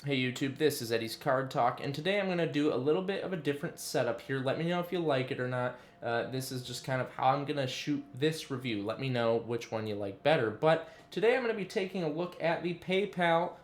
Hey YouTube, this is Eddie's Card Talk, and today I'm going to do a little bit of a different setup here. Let me know if you like it or not. This is just kind of how I'm going to shoot this review. Let me know which one you like better. But today I'm going to be taking a look at the PayPal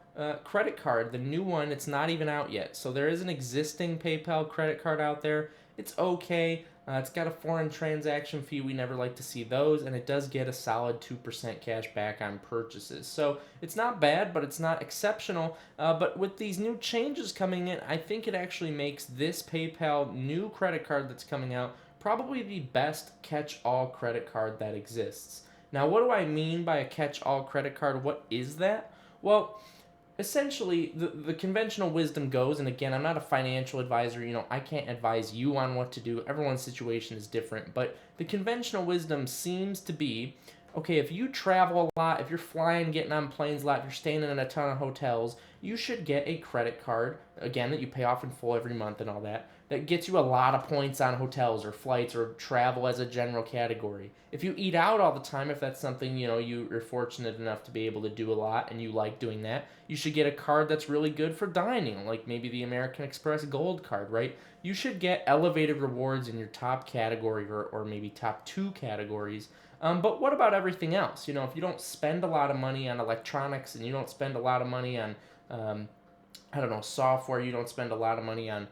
credit card, the new one. It's not even out yet. So there is an existing PayPal credit card out there. It's okay. It's got a foreign transaction fee. We never like to see those, and it does get a solid 2% cash back on purchases. So it's not bad, but it's not exceptional. But with these new changes coming in, I think it actually makes this PayPal new credit card that's coming out probably the best catch all credit card that exists. Now, what do I mean by a catch all credit card? What is that? Well, essentially the conventional wisdom goes, and again, I'm not a financial advisor, I can't advise you on what to do. Everyone's situation is different, but the conventional wisdom seems to be, okay, if you travel a lot, if you're flying, getting on planes a lot, if you're staying in a ton of hotels, you should get a credit card, again, that you pay off in full every month and all that, that gets you a lot of points on hotels or flights or travel as a general category. If you eat out all the time, if that's something you're fortunate enough to be able to do a lot and you like doing that, you should get a card that's really good for dining, like maybe the American Express Gold card, right? You should get elevated rewards in your top category, or maybe top two categories. But what about everything else? If you don't spend a lot of money on electronics and you don't spend a lot of money on um, I don't know, software. You don't spend a lot of money on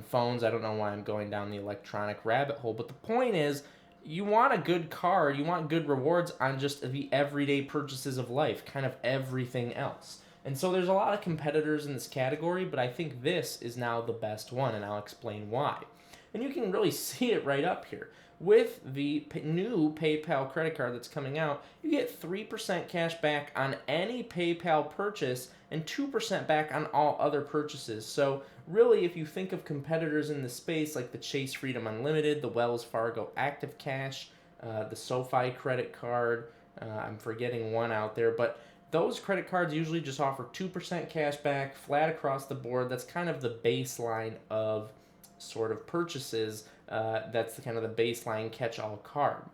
phones. I don't know why I'm going down the electronic rabbit hole, but the point is, you want a good card, you want good rewards on just the everyday purchases of life, kind of everything else. And so there's a lot of competitors in this category, but I think this is now the best one, and I'll explain why. And you can really see it right up here. With the new PayPal credit card that's coming out, you get 3% cash back on any PayPal purchase and 2% back on all other purchases. So, really, if you think of competitors in the space like the Chase Freedom Unlimited, the Wells Fargo Active Cash, the SoFi credit card, I'm forgetting one out there, but those credit cards usually just offer 2% cash back flat across the board. That's kind of the baseline of sort of purchases. That's the kind of the baseline catch-all card.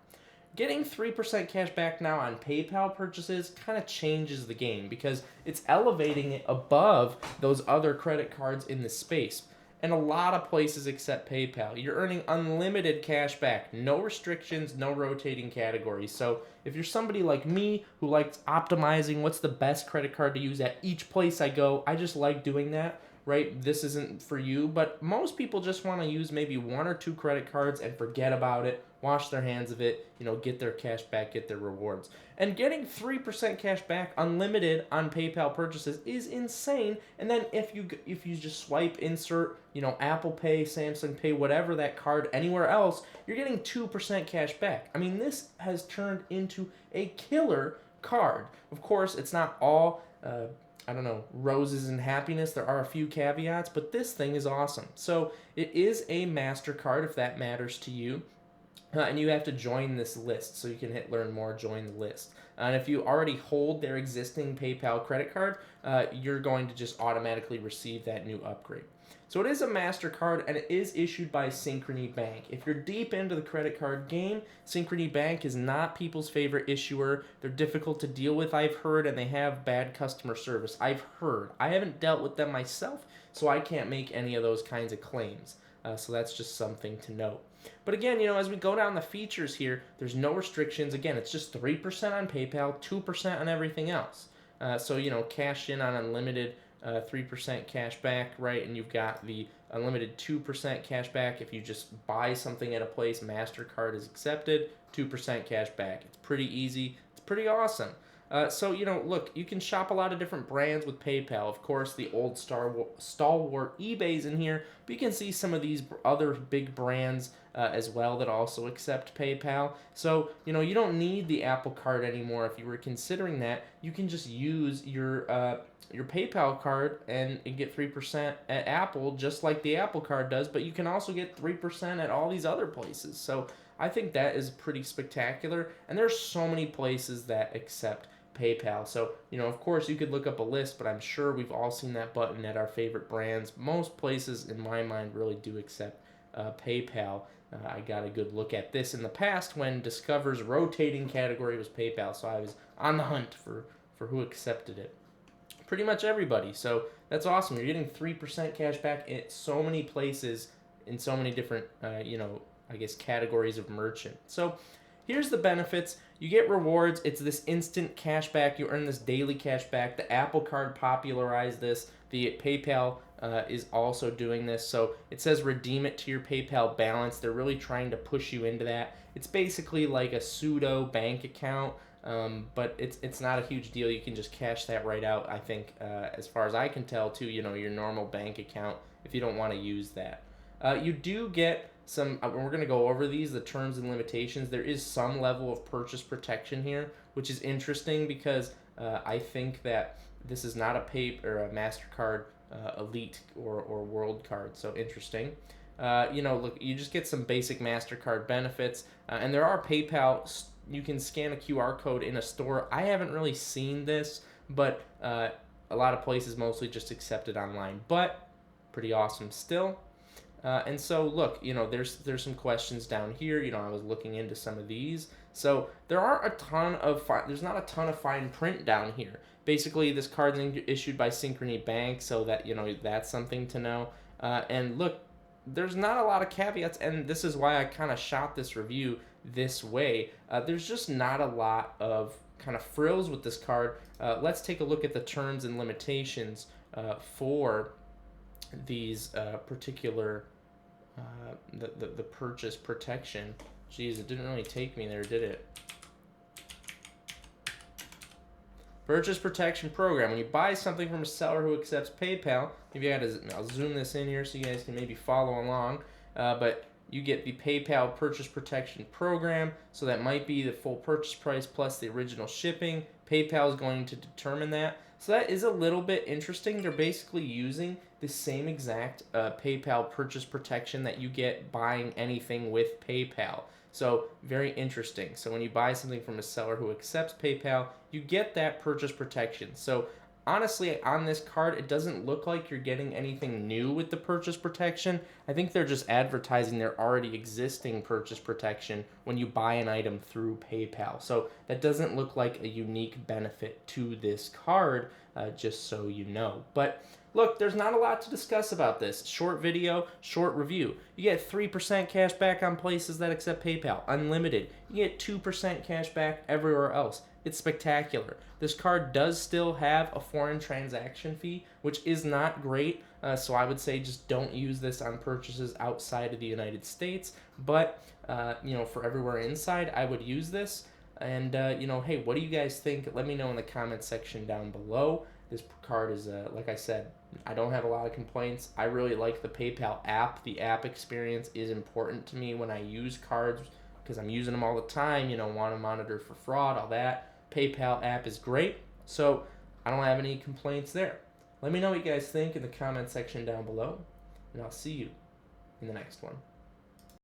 Getting 3% cash back now on PayPal purchases kind of changes the game because it's elevating it above those other credit cards in the space. And a lot of places accept PayPal. You're earning unlimited cash back, no restrictions, no rotating categories. So if you're somebody like me who likes optimizing what's the best credit card to use at each place I go, I just like doing that, right? This isn't for you, but most people just want to use maybe one or two credit cards and forget about it, wash their hands of it, get their cash back, get their rewards. And getting 3% cash back unlimited on PayPal purchases is insane. And then if you just swipe, insert, Apple Pay, Samsung Pay, whatever that card anywhere else, you're getting 2% cash back. I mean, this has turned into a killer card. Of course, it's not all I don't know, roses and happiness. There are a few caveats, but this thing is awesome. So it is a MasterCard if that matters to you. And you have to join this list. So you can hit learn more, join the list. And if you already hold their existing PayPal credit card, you're going to just automatically receive that new upgrade. So it is a MasterCard and it is issued by Synchrony Bank. If you're deep into the credit card game, Synchrony Bank is not people's favorite issuer. They're difficult to deal with, I've heard, and they have bad customer service. I've heard. I haven't dealt with them myself, so I can't make any of those kinds of claims. So that's just something to note. But again, as we go down the features here, there's no restrictions. Again, it's just 3% on PayPal, 2% on everything else. So, cash in on unlimited 3% cash back, right? And you've got the unlimited 2% cash back. If you just buy something at a place, MasterCard is accepted, 2% cash back. It's pretty easy. It's pretty awesome. So, look, you can shop a lot of different brands with PayPal. Of course, the old stalwart eBay's in here, but you can see some of these other big brands as well that also accept PayPal. So, you don't need the Apple Card anymore. If you were considering that, you can just use your PayPal card and get 3% at Apple, just like the Apple Card does, but you can also get 3% at all these other places. So I think that is pretty spectacular, and there's so many places that accept PayPal. So, of course, you could look up a list, but I'm sure we've all seen that button at our favorite brands. Most places, in my mind, really do accept PayPal. I got a good look at this in the past when Discover's rotating category was PayPal, so I was on the hunt for who accepted it. pretty much everybody. So that's awesome. You're getting 3% cash back in so many places, in so many different, I guess, categories of merchant. So here's the benefits. You get rewards. It's this instant cash back. You earn this daily cash back. The Apple Card popularized this. The PayPal is also doing this. So it says redeem it to your PayPal balance. They're really trying to push you into that. It's basically like a pseudo bank account. But it's not a huge deal. You can just cash that right out, I think, as far as I can tell, to your normal bank account if you don't want to use that. You do get some, we're going to go over these, the terms and limitations. There is some level of purchase protection here, which is interesting because I think that this is not a a Mastercard Elite or World card, so interesting. Look, you just get some basic Mastercard benefits, and there are PayPal. You can scan a QR code in a store. I haven't really seen this, but a lot of places mostly just accept it online. But pretty awesome still. And so look, there's some questions down here. I was looking into some of these. So there are there's not a ton of fine print down here. Basically, this card's issued by Synchrony Bank, so that that's something to know. And look, there's not a lot of caveats, and this is why I kind of shot this review this way. There's just not a lot of kind of frills with this card. Let's take a look at the terms and limitations for these particular the purchase protection. Jeez, it didn't really take me there, did it? Purchase protection program. When you buy something from a seller who accepts PayPal, maybe I'll zoom this in here so you guys can maybe follow along. But you get the PayPal purchase protection program. So that might be the full purchase price plus the original shipping. PayPal is going to determine that. So that is a little bit interesting. They're basically using the same exact PayPal purchase protection that you get buying anything with PayPal. So very interesting. So when you buy something from a seller who accepts PayPal, you get that purchase protection. So honestly, on this card, it doesn't look like you're getting anything new with the purchase protection. I think they're just advertising their already existing purchase protection when you buy an item through PayPal. So that doesn't look like a unique benefit to this card, just so you know. But look, there's not a lot to discuss about this. Short video, short review. You get 3% cash back on places that accept PayPal. Unlimited. You get 2% cash back everywhere else. It's spectacular. This card does still have a foreign transaction fee, which is not great. So I would say just don't use this on purchases outside of the United States. But, for everywhere inside, I would use this. And, hey, what do you guys think? Let me know in the comment section down below. This card is, like I said, I don't have a lot of complaints. I really like the PayPal app. The app experience is important to me when I use cards because I'm using them all the time, want to monitor for fraud, all that. PayPal app is great, so I don't have any complaints there. Let me know what you guys think in the comment section down below, and I'll see you in the next one.